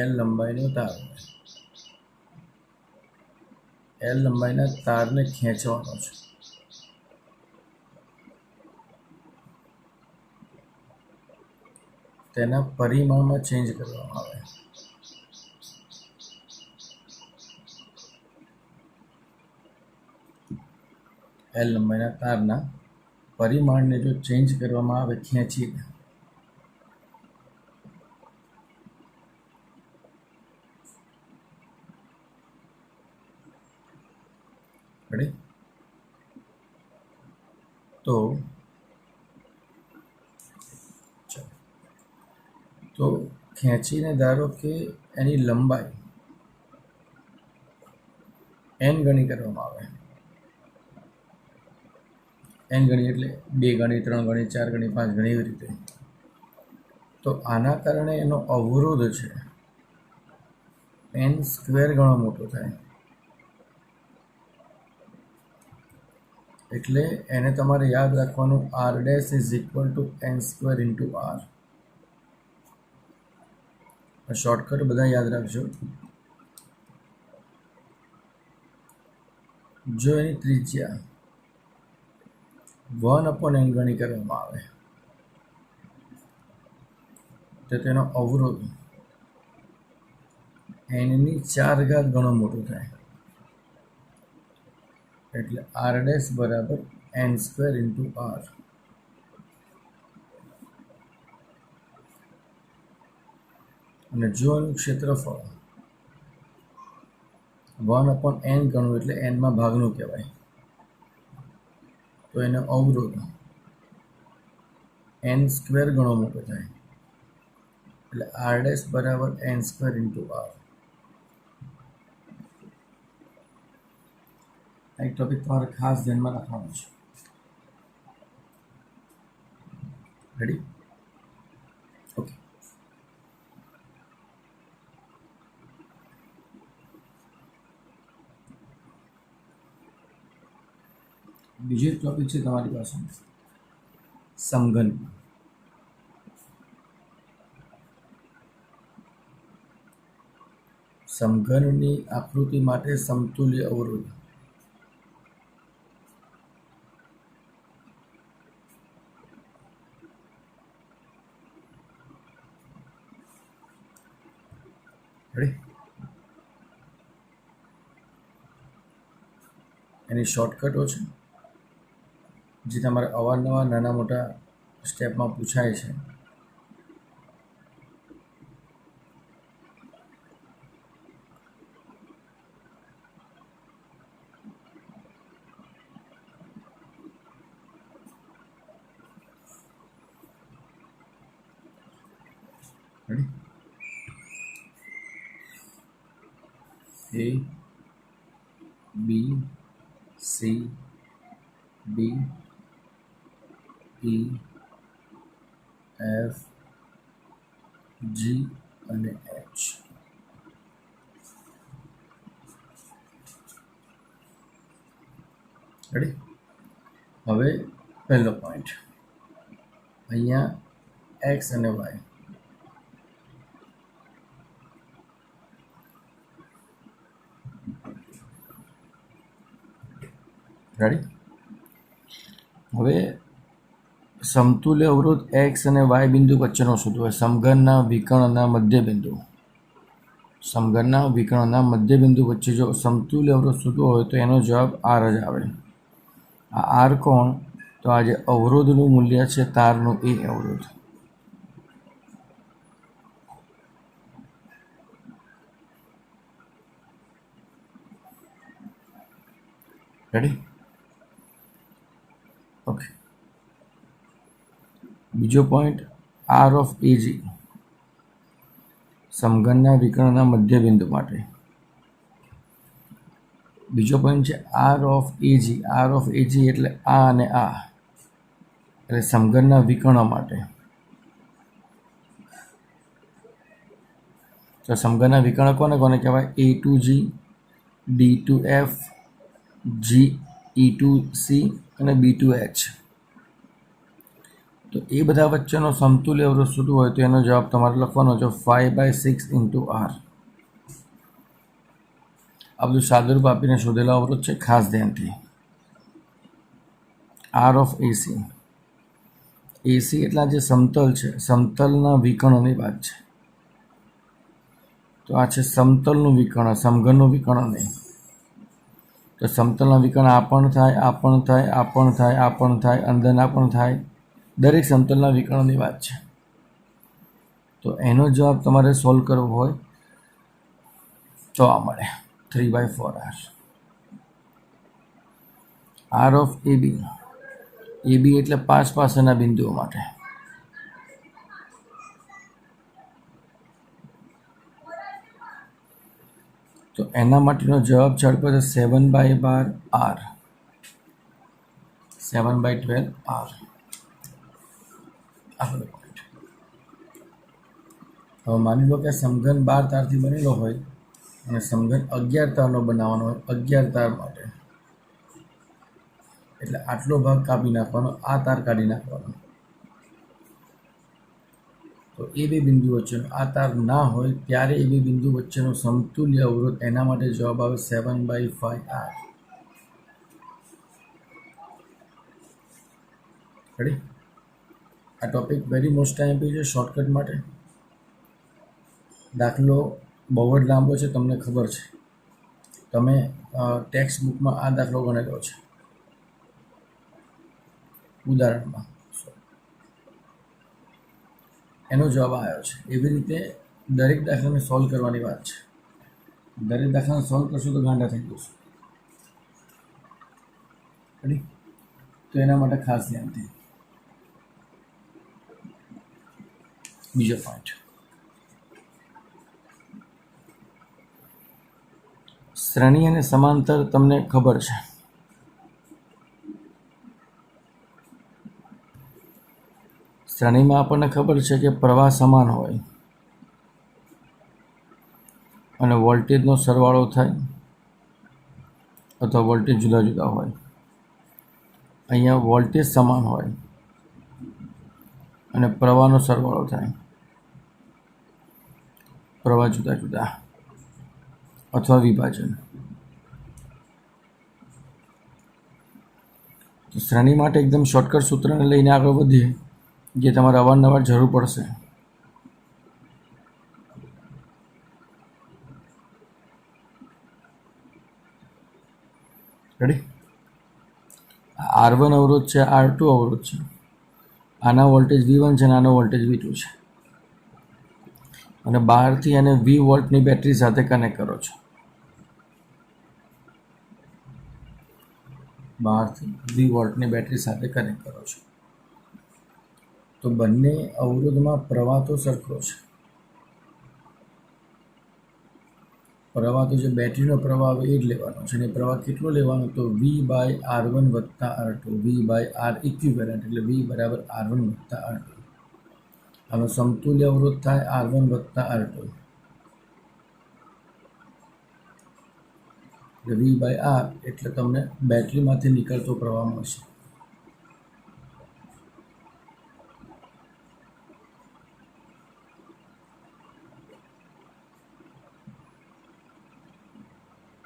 L લંબાઈનો તાર હોય. એલ લંબાઈના તારને ખેંચવાનો છે. તેના પરિમાણમાં ચેન્જ કરવામાં આવે. એલ લંબાઈના તારના પરિમાણને જો ચેન્જ કરવામાં આવે ખેંચીને, તો ખેંચીને ધારો કે એની લંબાઈ n ગણી કરવામાં આવે. n ગણી એટલે 2 ગણી, 3 ગણી, 4 ગણી, 5 ગણી એવી રીતે. તો આના કારણે એનો અવરોધ છે n સ્ક્વેર ગણો મોટો થાય. એટલે એને તમારે યાદ રાખવાનું, r dash is equal to n square into r. Shortcut બધા યાદ રાખજો. જો એની ત્રિજ્યા 1/n ગણી કરવામાં આવે તો તેનો અવરોધ n⁴ ગણો મોટો થાય. એટલે r ડેશ બરાબર n સ્ક્વેર ઇન્ટુ r. અને જો એનું ક્ષેત્રફળ 1/n ગણું એટલે n માં ભાગનું કહેવાય, તો એનો અવરોધ n સ્ક્વેર ગણો મોટો થાય. એટલે r ડેશ બરાબર n સ્ક્વેર ઇન્ટુ r. આ એક ટોપિક તમારે ખાસ ધ્યાનમાં રાખવાનો છે. રેડી? ઓકે. બીજો એક ટોપિક છે તમારી પાસે, સમઘન. સમઘનની આકૃતિ માટે સમતુલ્ય અવરોધ. એની શોર્ટકટો છે જે તમારે અવારનવાર નાના મોટા સ્ટેપમાં પૂછાય છે. A, B, C, D, E, F, G અને H. રેડી? હવે પહેલો પોઈન્ટ, અહીંયા x અને y. રેડી? હવે સમતુલ્ય અવરોધ x અને y બિંદુ વચ્ચેનો શોધવો હોય. સમઘનના વિકર્ણના મધ્ય બિંદુ. સમઘનના વિકર્ણના મધ્ય બિંદુ વચ્ચે જો સમતુલ્ય અવરોધ શોધવો હોય તો એનો જવાબ r જ આવે. આ r કોણ? તો આ જે અવરોધનું મૂલ્ય છે તારનું, એ અવરોધ. રેડી? ઓકે. બીજો પોઈન્ટ, r ઓફ AG, સમઘનના વિકર્ણના મધ્ય બિંદુ માટે. બીજો પોઈન્ટ છે r of AG. r of AG એટલે આ અને આ, એટલે સમઘનના વિકર્ણ માટે. તો સમઘનના વિકર્ણ કોને કોને કહેવાય? A to G, D to F, G E to C અને B to H. તો એ બધા વચ્ચેનો સમતુલ્ય અવરોધ શોધવો હોય તો એનો જવાબ તમારે લખવાનો છે 5/6 × R. આ બધું સાદુરૂપ આપીને શોધેલો અવરોધ છે, ખાસ ધ્યાનથી. R of AC. AC એટલા જે સમતલ છે, સમતલના વિકર્ણની વાત છે. તો આ છે સમતલનું વિકર્ણ, સમઘનનું વિકર્ણ નહીં. તો સમતલના વિકર્ણ આ પણ થાય, આ પણ થાય, આ પણ થાય, આ પણ થાય, અંદરના પણ થાય. દરેક સમતલના વિકર્ણની વાત છે. તો એનો જવાબ તમારે સોલ્વ કરવો હોય તો આ મળે 3/4R. R of AB. AB એટલે પાસેના બિંદુઓ માટે. તો એના માટેનો જવાબ ઝડપે 7/12R. 7/12R. આગળ પોઈન્ટ. હવે માની લો કે સમઘન 12 તારથી બનેલો હોય અને સમઘન 11 તારનો બનાવવાનો હોય, 11 તાર માટે. એટલે આટલો ભાગ કાપી નાખવાનો, આ તાર કાઢી નાખવાનો. તો એ બે બિંદુ વચ્ચેનો આ તાર ના હોય ત્યારે એ બે બિંદુ વચ્ચેનો સમતુલ્ય અવરોધ, એના માટે જવાબ આવે 7/5R. રેડી? આ ટોપિક વેરી મોસ્ટ ટાઈમ પી છે શોર્ટકટ માટે. દાખલો બહુ જ લાંબો છે, તમને ખબર છે. તમે ટેક્સ્ટ બુકમાં આ દાખલો ગણેલો છે ઉદાહરણમાં, એનો જવાબ આવ્યો છે. એવી રીતે દરેક દાખલાને સોલ્વ કરવાની વાત છે. દરેક દાખલાને સોલ્વ કરશો તો ગાંડા થઈ જશું. રેડી? તો એના માટે ખાસ ધ્યાનથી. બીજો પોઈન્ટ, શ્રેણી અને સમાંતર તમને ખબર છે. શ્રેણીમાં આપણને ખબર છે કે પ્રવાહ સમાન હોય અને વોલ્ટેજનો સરવાળો થાય અથવા વોલ્ટેજ જુદા જુદા હોય. અહીંયા વોલ્ટેજ સમાન હોય અને પ્રવાહનો સરવાળો થાય, પ્રવાહ જુદા જુદા અથવા વિભાજન. તો શ્રેણી માટે એકદમ શોર્ટકટ સૂત્રને લઈને આગળ વધીએ, જે તમારે અવારનવાર જરૂર પડશે. રેડી? R1 અવરોધ છે, R2 અવરોધ છે. આના વોલ્ટેજ V1 છે અને આનો વોલ્ટેજ V2 છે. અને બહારથી એને 20 વોલ્ટની બેટરી સાથે કનેક્ટ કરો છો. બહારથી 20 વોલ્ટની બેટરી સાથે કનેક્ટ કરો છો. તો બંને અવરોધમાં પ્રવાહ તો સરખો છે. પ્રવાહ તો જે બેટરીનો પ્રવાહ આવે એ જ લેવાનો છે. અને પ્રવાહ કેટલો લેવાનો? તો V/R1 + R2. V/R ઇક્વિવેલન્ટ એટલે V = R1 + R2. આનો સમતુલ્ય અવરોધ થાય R1 + R2. એટલે V/R એટલે તમને બેટરીમાંથી નીકળતો પ્રવાહ મળશે.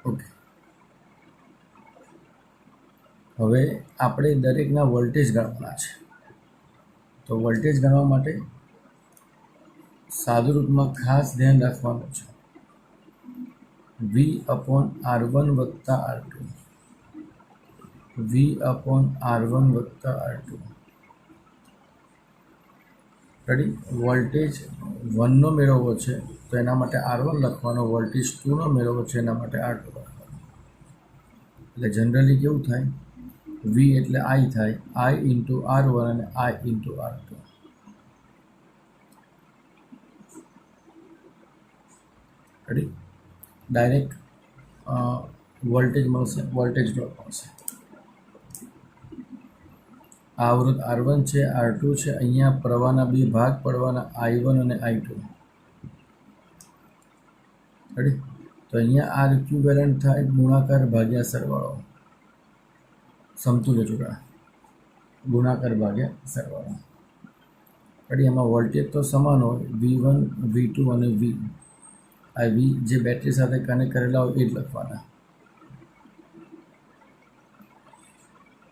ઓકે. હવે આપણે દરેકના વોલ્ટેજ ગણવાના છે. તો વોલ્ટેજ ગણવા માટે સાદુરૂપમાં ખાસ ધ્યાન રાખવાનું છે V/R1 + R2. V/R1 + R2. Ready? Voltage 1નો મેળવવો છે તો એના માટે R1 લખવાનો, વોલ્ટેજ 2નો મેળવવો છે એના માટે R2 લખવાનો. એટલે જનરલી કેવું થાય? V એટલે I થાય, I × R1 અને I × R2. Ready? Direct voltage મળશે, વોલ્ટેજ ડ્રોપ મળશે. આ અવરોધ R1 છે, R2 છે. અહીંયા પ્રવાહના બે ભાગ પડવાના, I1 અને I2. રેડી? તો અહીંયા R ઇક્વિવેલન્ટ થાય ગુણાકાર ભાગ્યા સરવાળો, સમતુલ્ય જોડાણ, ગુણાકાર ભાગ્યા સરવાળો. વળી એમાં વોલ્ટેજ તો સમાન હોય, V1 V2 અને V. આ V જે બેટરી સાથે કનેક્ટ કરેલા હોય એ જ લખવાના.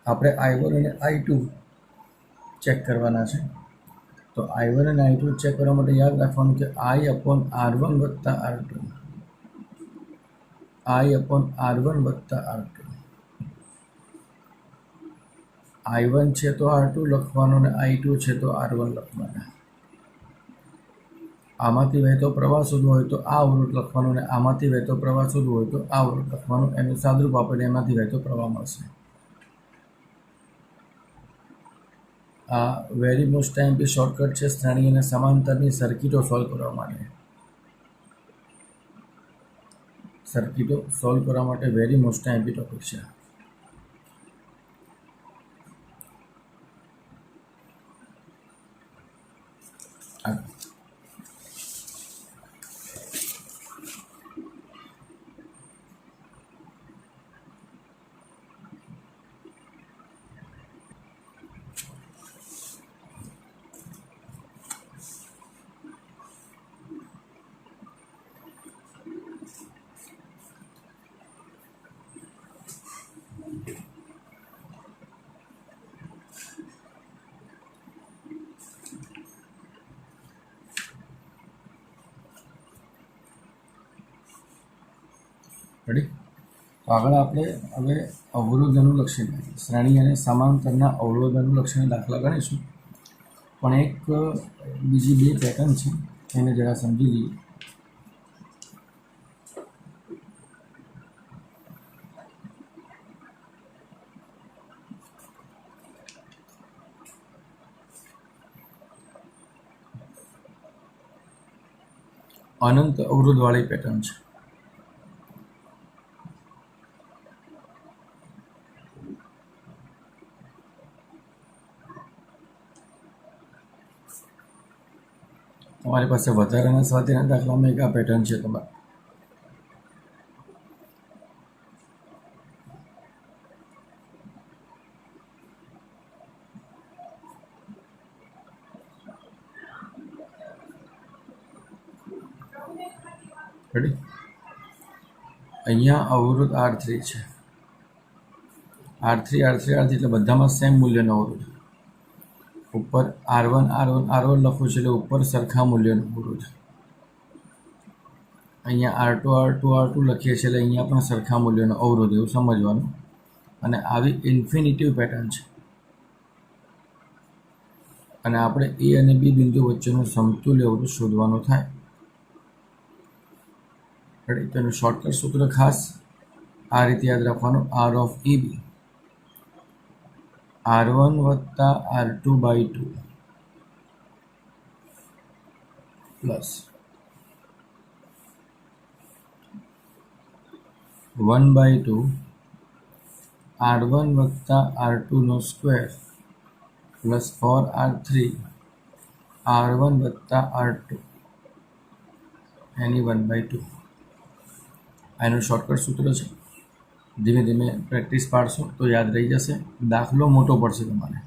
આપણે I1 અને I2 ચેક કરવાના છે. તો I1 અને I2 ચેક કરવા માટે યાદ રાખવાનું કે I/R1 વત્તા R2, I/R1 વત્તા R2. I1 છે તો R2 લખવાનો અને I2 છે તો R1 લખવાના. આમાંથી વહેતો પ્રવાહ શોધવો હોય તો આ અવરોધ લખવાનો અને આમાંથી વહેતો પ્રવાહ શોધવો હોય તો આ અવરોધ લખવાનું. એનું સાદુરૂપ આપણને એમાંથી વહેતો પ્રવાહ મળશે. આ વેરી મોસ્ટ ટાઈમ બી શોર્ટકટ છે શ્રેણી અને સમાંતરની સર્કિટો સોલ્વ કરવા માટે. સર્કિટો સોલ્વ કરવા માટે વેરી મોસ્ટ ટાઈમ બી ટોપિક છે. રેડી? તો આગળ આપણે હવે અવરોધ અનુલક્ષી શ્રેણી અને સમાંતરના અવરોધ અનુલક્ષીના દાખલા ગણીશું. પણ એક બીજી બે પેટર્ન છે એને જરા સમજી લઈએ. અનંત અવરોધવાળી પેટર્ન છે. તમારી પાસે વધારાના સ્વાધ્યાયના દાખલામાં એક આ પેટર્ન છે તમારે. રેડી? અહીંયા અવરોધ R3 છે. R3 એટલે બધામાં સેમ મૂલ્યનો અવરોધ. ઉપર R1 લખવું છે એટલે ઉપર સરખા મૂલ્યનો અવરોધ. અહીંયા R2 લખીએ છીએ એટલે અહીંયા પણ સરખા મૂલ્યનો અવરોધ, એવું સમજવાનું. અને આવી ઇન્ફિનિટિવ પેટર્ન છે. અને આપણે A અને B બિંદુ વચ્ચેનું સમતુલ્ય અવરોધ શોધવાનું થાય. તો એનું શોર્ટકટ સૂત્ર ખાસ આ રીતે યાદ રાખવાનું. R of EB R1 વત્તા R2/2 પ્લસ 1/2 R1 વત્તા R2નો સ્ક્વેર પ્લસ 4R3 R1 વત્તા R2 એની 1/2. એનું શોર્ટકટ સૂત્ર છે. ધીમે ધીમે પ્રેક્ટિસ પાડશો તો યાદ રહી જશે. દાખલો મોટો પડશે તમારે.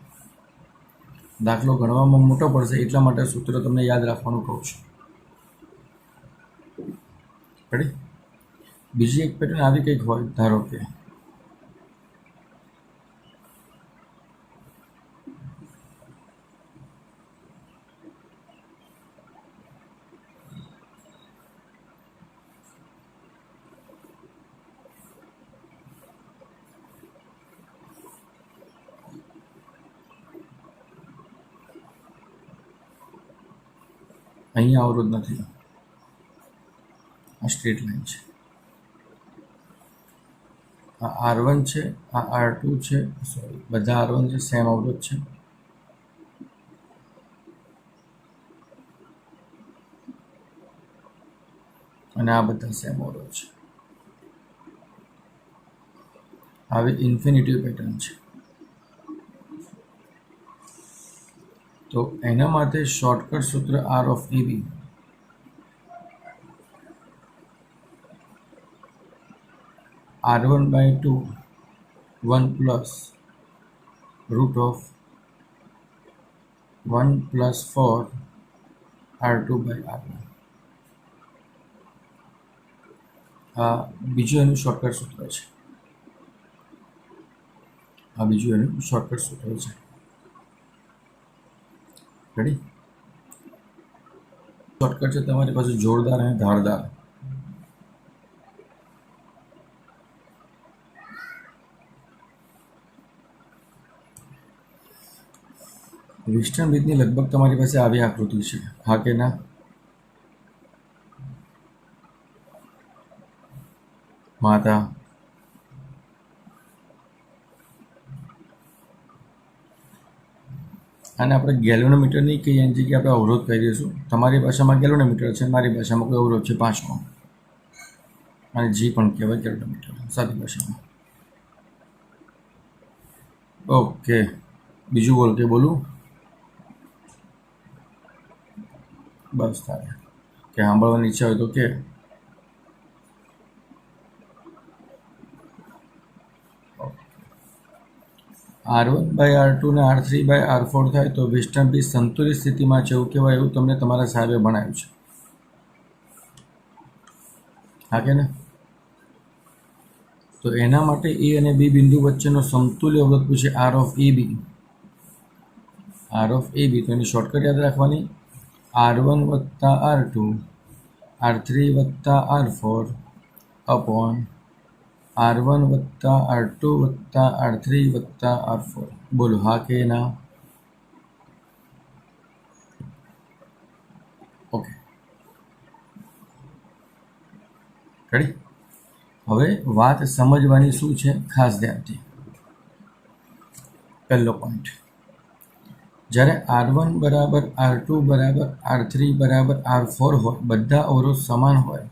દાખલો ગણવામાં મોટો પડશે એટલા માટે સૂત્ર તમને યાદ રાખવાનું કહું છું. રેડી? બીજી એક પેટર્ન આવી કંઈક હોય, ધારો કે અહીંયા અવરોધ નથી, આ સ્ટ્રેટ લાઈન છે. આ R1 છે, આ R2 છે, સોરી બધા R1 છે, સેમ અવરોધ છે. અને આ બધા સેમ અવરોધ છે. આવી ઇન્ફિનિટિવ પેટર્ન છે. તો એના માટે શોર્ટકટ સૂત્ર R of EB R1/2 1 plus root of 1+4 R2/R1. આ બીજું એનું શોર્ટકટ સૂત્ર છે. રેડી? શોર્ટકટ છે તમારી પાસે જોરદાર અને ધારદાર. વેસ્ટર્ન બ્રિજની લગભગ તમારી પાસે આવી આકૃતિ છે, હા કે ના? માતા, અને આપણે ગેલોનોમીટર નહીં કહીએ, એની જગ્યાએ આપણે અવરોધ કહી દઈશું. તમારી ભાષામાં ગેલોનોમીટર છે, મારી ભાષામાં કોઈ અવરોધ છે 5 ઓહ્મ, અને જી પણ કહેવાય ગેલોનોમીટર સાદી ભાષામાં. ઓકે, બીજું બોલ કે બોલું? બસ તારે કે સાંભળવાની ઈચ્છા હોય તો કે. R1/R2 ને R3/R4 થાય તો વેસ્ટર્ન બ્રિજ સંતુલિત સ્થિતિમાં છે એવું કહેવાય, એવું તમને તમારા સાહેબે ભણાવ્યું છે, હા કે ને? તો એના માટે એ અને બી બિંદુ વચ્ચેનો સમતુલ્ય અવરોધ પૂછે, R of AB. તો એની શોર્ટકટ યાદ રાખવાની, R1 + R2 R3 + R4 upon R1 + R2 + R3 + R4. બોલો હા કે ના? Okay, ready? હવે વાત સમજવાની શું છે, ખાસ ધ્યાનથી. પહેલો પોઈન્ટ, જ્યારે R1 = R2 = R3 = R4 હોય, બધા અવરોધ સમાન હોય,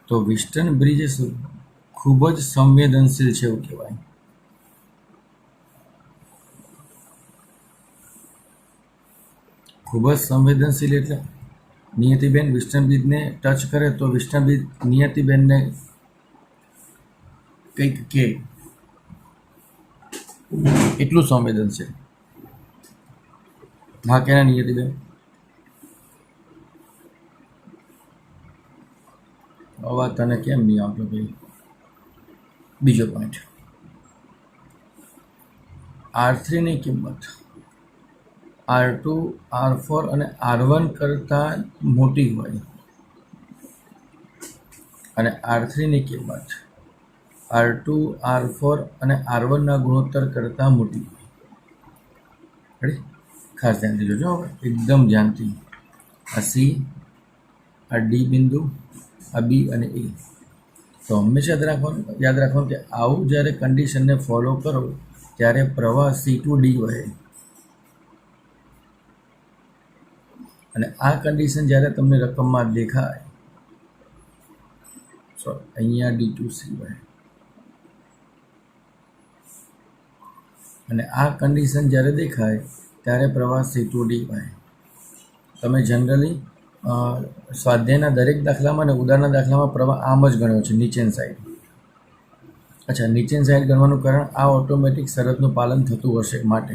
તો વેસ્ટર્ન બ્રિજ ખૂબ જ સંવેદનશીલ છે એવું કહેવાય. ખૂબ જ સંવેદનશીલ એટલે નિયતિબેન વેસ્ટર્ન બ્રિજને ટચ કરે તો વેસ્ટર્ન બ્રિજ નિયતિબેનને કંઈક કે, એટલું સંવેદનશીલ. હા કે ના નિયતિબેન? અવાજ તને કેમ નહીં આવતો ભાઈ? બીજો પોઈન્ટ, R3 ની કિંમત R2, R4 અને R1 કરતાં મોટી હોય, અને R3 ની કિંમત R2, R4 અને R1 ના ગુણોત્તર કરતાં મોટી હોય. રેડી? ખાસ ધ્યાનથી જોજો, એકદમ ધ્યાનથી. આ C, આ D બિંદુ, આ B અને A. તો હંમેશા યાદ રાખવાનું કે આવું જ્યારે કન્ડિશનને ફોલો કરો ત્યારે પ્રવાહ C to D વહે, અને આ કન્ડિશન જ્યારે તમને રકમમાં દેખાય, અહીંયા D to C વહે, અને આ કન્ડિશન જ્યારે દેખાય ત્યારે પ્રવાહ C to D વહે. તમે જનરલી સ્વાધ્યાયના દરેક દાખલામાં અને ઉદાહરણના દાખલામાં પ્રવાહ આમ જ ગણ્યો છે, નીચેની સાઈડ. અચ્છા, નીચેની સાઈડ ગણવાનું કારણ આ ઓટોમેટિક શરતનું પાલન થતું હશે માટે.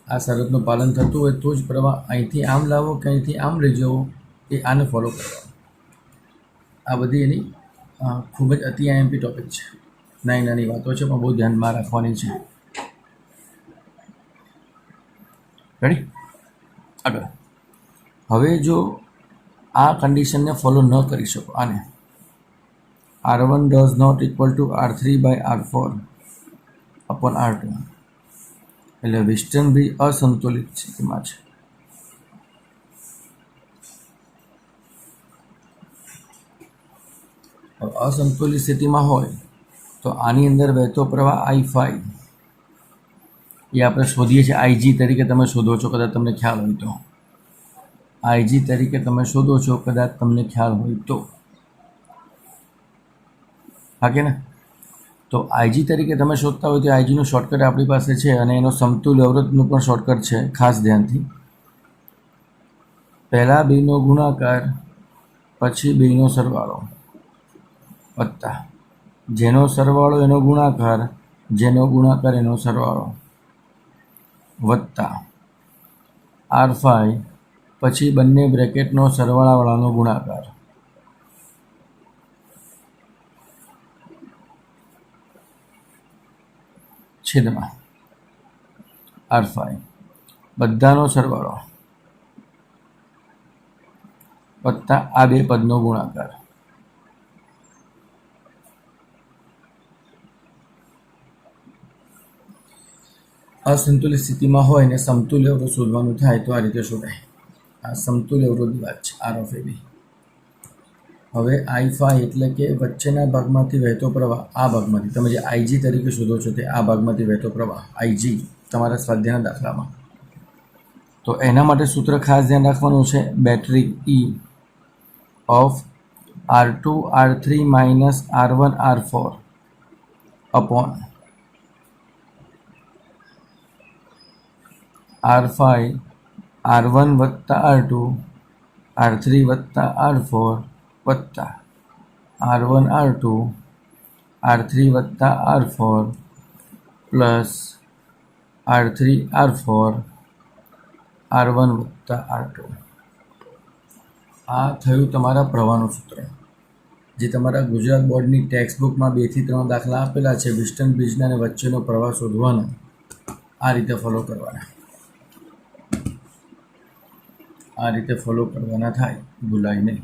આ શરતનું પાલન થતું હોય તો જ પ્રવાહ અહીંથી આમ લાવો કે અહીંથી આમ લઈ જવો, એ આને ફોલો કરવા. આ બધી એની ખૂબ જ અતિ IMP ટોપિક છે, નાની વાતો છે પણ બહુ ધ્યાનમાં રાખવાની છે. રેડી? આગળ. હવે જો આ કન્ડિશનને ફોલો ન કરી શકો, આને R1 does not equal to R3/R4 upon R2, એટલે વેસ્ટર્ન બ્રિજ અસંતુલિત સ્થિતિમાં છે. અસંતુલિત સ્થિતિમાં હોય તો આની અંદર વહેતો પ્રવાહ I5 એ આપણે શોધીએ છીએ, IG તરીકે તમે શોધો છો, કદાચ તમને ખ્યાલ હોય તો. IG તરીકે તમે શોધો છો, કદાચ તમને ખ્યાલ હોય તો, હા કે ને? તો IG તરીકે તમે શોધતા હોય તો IGનું શોર્ટકટ આપણી પાસે છે, અને એનો સમતુલ્ય અવરોધનું પણ શોર્ટકટ છે. ખાસ ધ્યાનથી, પહેલા બેનો ગુણાકાર, પછી બેનો સરવાળો, વત્તા જેનો સરવાળો એનો ગુણાકાર, જેનો ગુણાકાર એનો સરવાળો, વત્તા R5 પછી બંને બ્રેકેટનો સરવાળાવાળાનો ગુણાકાર છેદમાં R5 બધાનો સરવાળો વત્તા આ બે પદનો ગુણાકાર. અસંતુલિત સ્થિતિમાં હોય ને સમતુલ્ય અવરોધ શોધવાનું થાય તો આ રીતે શોધાય. આ સમતુલ્ય અવરોધની વાત છે, R of AB. હવે I5 એટલે કે વચ્ચેના ભાગમાંથી વહેતો પ્રવાહ, આ ભાગમાંથી તમે જે IG તરીકે શોધો છો તે આ ભાગમાંથી વહેતો પ્રવાહ IG તમારા સ્વાધ્યાયના દાખલામાં. તો એના માટે સૂત્ર ખાસ ધ્યાન રાખવાનું છે, battery E of R2 R3 minus R1 R4 upon R5 R1 વત્તા R2 R3 વત્તા R4 વત્તા R1 R2 R3 વત્તા R4 plus R3 R4 R1 વત્તા R2. આ થયું તમારા પ્રવાહનું સૂત્ર, જે તમારા ગુજરાત બોર્ડની ટેક્સ્ટ બુકમાં 2 થી 3 દાખલા આપેલા છે. વિસ્ટન બ્રિજના અને વચ્ચેનો પ્રવાહ શોધવાનો આ રીતે ફોલો કરવાના, આ રીતે ફોલો કરવાના થાય, ભૂલાય નહીં.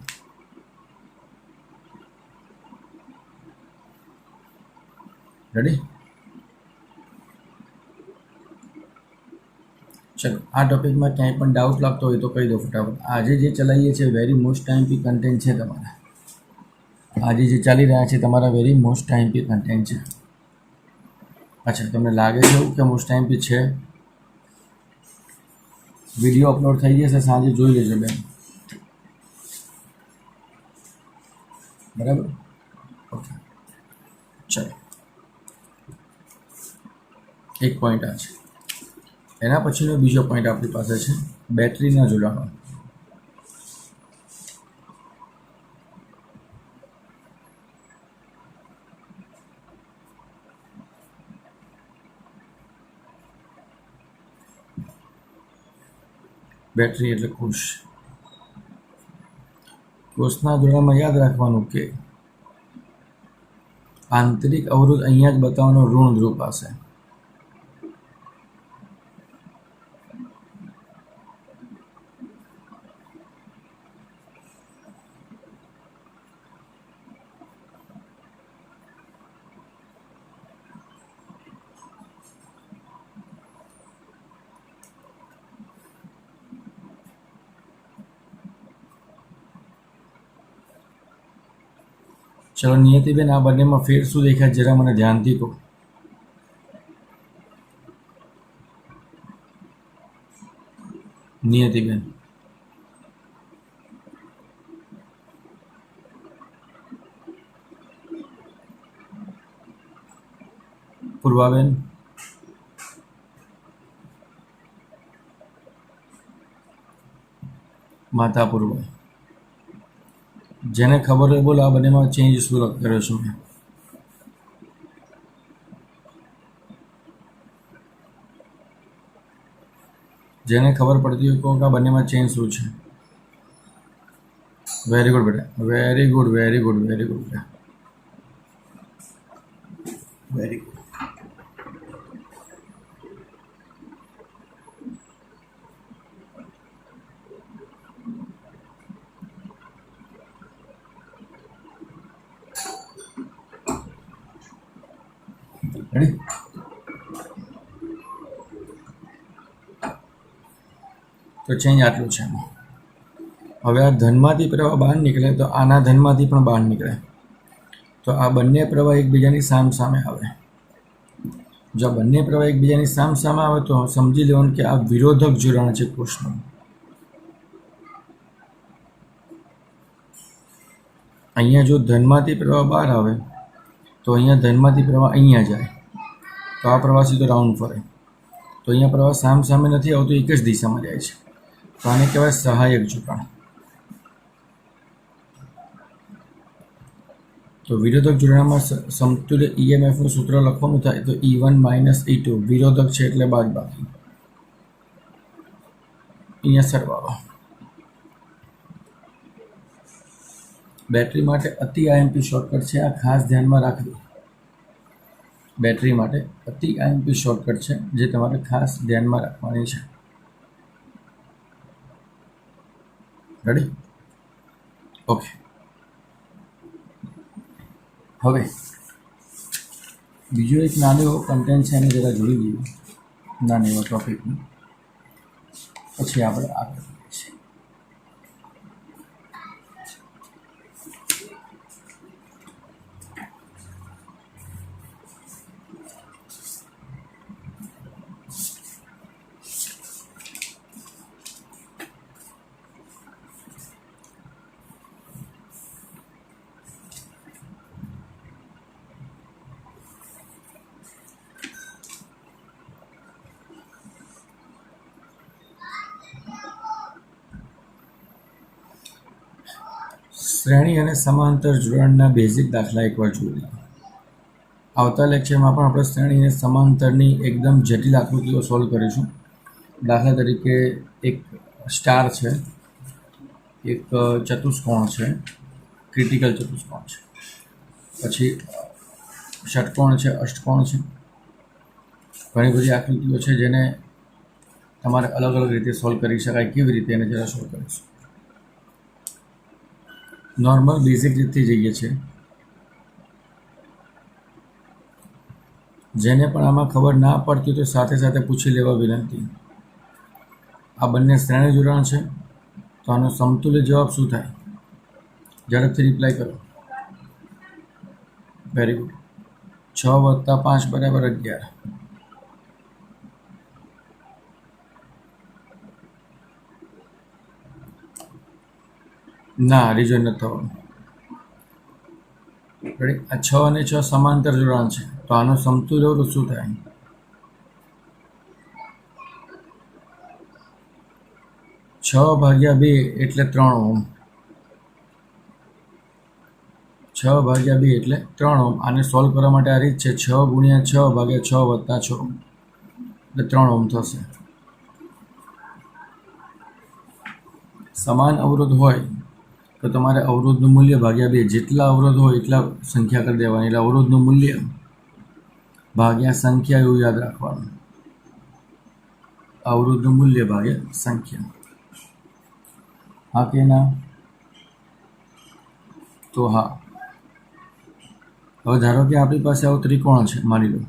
રેડી? ચલો, આ ટોપિકમાં ક્યાંય પણ ડાઉટ લાગતો હોય તો કહી દો ફટાફટ. આજે જે ચલાવીએ છીએ વેરી મોસ્ટ ટાઈમ પી કન્ટેન્ટ છે તમારા. આજે જે ચાલી રહ્યા છે તમારા વેરી મોસ્ટ ટાઈમ પી કન્ટેન્ટ છે. અચ્છા, તમને લાગે છે એવું કે મોસ્ટ ટાઈમ પી છે? વિડીયો અપલોડ થઈ જશે, સાંજે જોઈ લેજો બેન. બરાબર? ઓકે, ચલો. એક પોઈન્ટ આ છે. એના પછીનો બીજો પોઈન્ટ આપણી પાસે છે, બેટરીના જોડાણો. બેટરી એટલે કોષ. કોષના જોડાણમાં યાદ રાખવાનું કે આંતરિક અવરોધ અહીંયા જ બતાવવાનો ઋણ ધ્રુવ પાસે. ચલો નિયતિબેન, આ બંનેમાં ફેર શું દેખાય જરા મને ધ્યાનથી કહો. નિયતિબેન, પૂર્વાબેન, માતા પૂર્વા, જેને ખબર હોય બોલો, આ બંનેમાં ચેન્જ શું કર્યો છું મેં? જેને ખબર પડતી હોય કહો કે આ બંનેમાં ચેન્જ શું છે. વેરી ગુડ બેટા, very good, very good, very good બેટા, વેરી ગુડ. રેડી? તો ચેન્જ આટલું છે એમાં. હવે આ ધનમાંથી પ્રવાહ બહાર નીકળે તો આના ધનમાંથી પણ બહાર નીકળે, તો આ બંને પ્રવાહ એકબીજાની સામ સામે આવે. જો આ બંને પ્રવાહ એકબીજાની સામ સામે આવે તો સમજી લેવાનું કે આ વિરોધક જોડાણ છે કોષનું. અહીંયા જો ધનમાંથી પ્રવાહ બહાર આવે તો અહીંયા ધનમાંથી પ્રવાહ અહીંયા જાય, તો આ પ્રવાહ સીધો રાઉન્ડ ફરે. તો અહીંયા પ્રવાહ સામ સામે નથી આવતો, એક જ દિશામાં જાય છે, તો આને કહેવાય સહાયક જોડાણ. તો વિરોધક જોડાણમાં સમતુલ્ય EMF નું સૂત્ર લખવાનું થાય તો E1 માઇનસ E2, વિરોધક છે એટલે બાદબાકી. અહીંયા સરવાળો. બેટરી માટે અતિ આઈએમપી શોર્ટકટ છે, આ ખાસ ધ્યાનમાં રાખવી. બેટરી માટે અતિ આઈએમપી શોર્ટકટ છે જે તમારે ખાસ ધ્યાનમાં રાખવાની છે. રેડી? ઓકે. હવે બીજો એક નાનો એવો કન્ટેન્ટ છે, એને જરા જોઈ લઈએ, નાનો એવો ટોપિકનું, પછી આપણે આગળ વધીએ છીએ. શ્રેણી અને સમાંતર જોડાણના બેઝિક દાખલા એકવાર જોઈ લઈએ. આવતા લેક્ચરમાં પણ આપણે શ્રેણી અને સમાંતરની એકદમ જટિલ આકૃતિઓ સોલ્વ કરીશું. દાખલા તરીકે એક સ્ટાર છે, એક ચતુષ્કોણ છે, ક્રિટિકલ ચતુષ્કોણ છે, પછી ષટકોણ છે, અષ્ટકોણ છે. ઘણી બધી આકૃતિઓ છે જેને તમારે અલગ અલગ રીતે સોલ્વ કરી શકાય. કેવી રીતે એને જરા સોલ્વ કરીશું. નોર્મલ બેઝિક રીતથી જઈએ છીએ. જેને પણ આમાં ખબર ના પડતી તો સાથે સાથે પૂછી લેવા વિનંતી. આ બંને શ્રેણી જોડાણ છે, તો આનો સમતુલ્ય જવાબ શું થાય? ઝડપથી રિપ્લાય કરો. Very good. 6 + 5 = 11. ના, રિઝોન નથી થવાનું. રેડી? આ 6 અને 6 સમાંતર જોડાણ છે, તો આનો સમતુલ્ય અવરોધ શું થાય? 6/2 એટલે 3 ઓહ્મ. 6/2 એટલે 3 ઓહ્મ. આને સોલ્વ કરવા માટે આ રીત છે, 6 × 6 / 6 + 6 એટલે 3 ઓહ્મ થશે. સમાન અવરોધ હોય તો તમારે અવરોધનું મૂલ્ય ભાગ્યા 2, જેટલા અવરોધ હોય એટલા સંખ્યા કરી દેવાની. એટલે અવરોધનું મૂલ્ય ભાગ્યા સંખ્યા એવું યાદ રાખવાનું. અવરોધનું મૂલ્ય ભાગ્યા સંખ્યા. હા કે ના? તો હા. હવે ધારો કે આપણી પાસે આવો ત્રિકોણ છે, માની લો,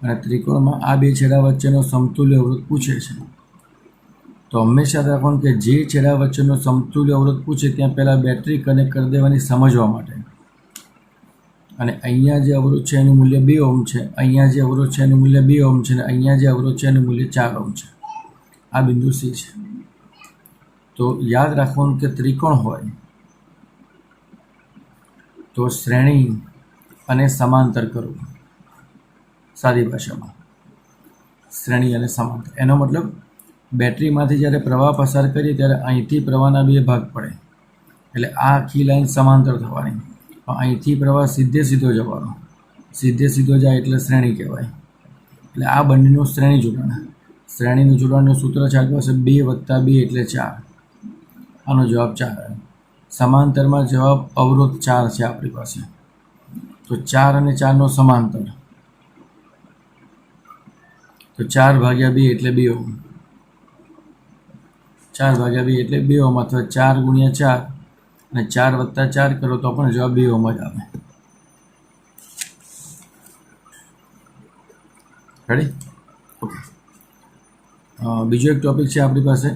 અને ત્રિકોણમાં આ બે છેડા વચ્ચેનો સમતુલ્ય અવરોધ પૂછે છે. તો હંમેશા રાખવાનું કે જે છેડા વચ્ચેનો સમતુલ્ય અવરોધ પૂછે ત્યાં પહેલાં બેટરી કનેક્ટ કરી દેવાની સમજવા માટે. અને અહીંયા જે અવરોધ છે એનું મૂલ્ય 2 ઓહ્મ છે, અહીંયા જે અવરોધ છે એનું મૂલ્ય 2 ઓહ્મ છે, અને અહીંયા જે અવરોધ છે એનું મૂલ્ય 4 ઓહ્મ છે. આ બિંદુ C છે. તો યાદ રાખવાનું કે ત્રિકોણ હોય તો શ્રેણી અને સમાંતર કરવું. સાદી ભાષામાં શ્રેણી અને સમાંતર. એનો મતલબ બેટરીમાંથી જ્યારે પ્રવાહ પસાર કરીએ ત્યારે અહીંથી પ્રવાહના 2 ભાગ પડે, એટલે આ આખી લાઈન સમાંતર થવાની. અહીંથી પ્રવાહ સીધો જવાનો, સીધો જાય એટલે શ્રેણી કહેવાય. એટલે આ બંનેનું શ્રેણી જોડાણ. શ્રેણીનું જોડાણનું સૂત્ર છે આપણી પાસે 2 + 2 એટલે 4. આનો જવાબ 4 આવે. સમાંતરમાં જવાબ અવરોધ 4 છે આપણી પાસે. તો 4 અને 4નો સમાંતર, તો 4/2 એટલે 2 ઓહ્મ. 4/2 એટલે 2 ઓહ્મ, અથવા 4 × 4 અને 4 + 4 કરો તો પણ જવાબ 2 ઓહ્મ જ આવે. રેડી? ઓકે. બીજો એક ટોપિક છે આપણી પાસે,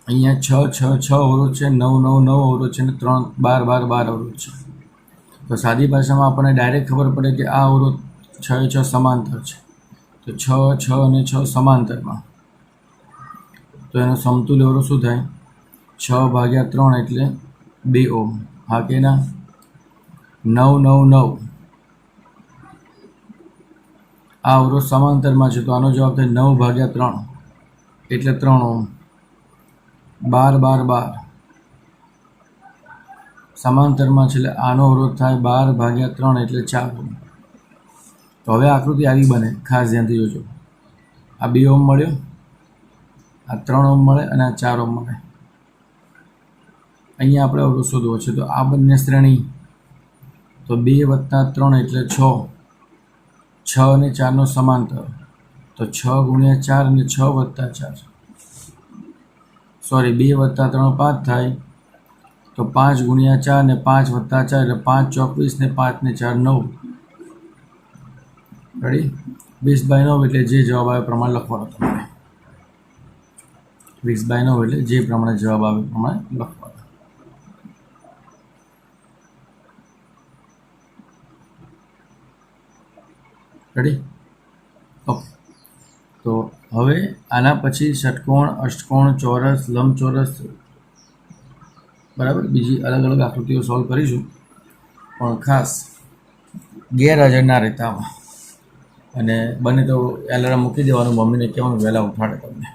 અહીંયા 6 અવરોધ છે, 9 અવરોધ છે અને 3 12 અવરોધ છે. તો સાદી ભાષામાં આપણને ડાયરેક્ટ ખબર પડે કે આ અવરોધ 6 સમાંતર છે. તો 6 અને 6 સમાંતરમાં, તો એનો સમતુલ્ય અવરોધ શું થાય? 6/3 એટલે 2 ઓહ્મ. હા કે ના? 9 આ અવરોધ સમાંતરમાં છે, તો આનો જવાબ થાય 9/3 એટલે 3 ઓહ્મ. 12 સમાંતરમાં છે, એટલે આનો અવરોધ થાય 12/3 એટલે 4 ઓહ્મ. તો હવે આકૃતિ આવી બને, ખાસ ધ્યાનથી જોજો. આ 2 ઓહ્મ મળ્યો, આ 3 ઓહ્મ મળે અને આ 4 ઓહ્મ મળે. અહીંયા આપણે અવરોધ શોધવો છે, તો આ બંને શ્રેણી, તો 2 + 3 એટલે 6. 6 અને 4નો સમાંતર, તો 6 × 4 અને 6 + 4. સોરી, 2 + 3 5 થાય, તો 5 × 4 ને 5 + 4 એટલે 5 × 24 ને 5 ને 4 9. રેડી? 20/9 એટલે જે જવાબ આવે પ્રમાણે લખવાનો તમારે. 20/9 એટલે જે પ્રમાણે જવાબ આવે પ્રમાણે લખવાનો. રેડી? ઓકે. તો હવે આના પછી ષટકોણ, અષ્ટકોણ, ચોરસ, લંબચોરસ, બરાબર, બીજી અલગ અલગ આકૃતિઓ સોલ્વ કરીશું. પણ ખાસ ગેરહાજર ના રહેતા આમાં, અને બને તો એલાર્મ મૂકી દેવાનું, મમ્મીને કહેવાનું વહેલા ઉઠાડે તમને.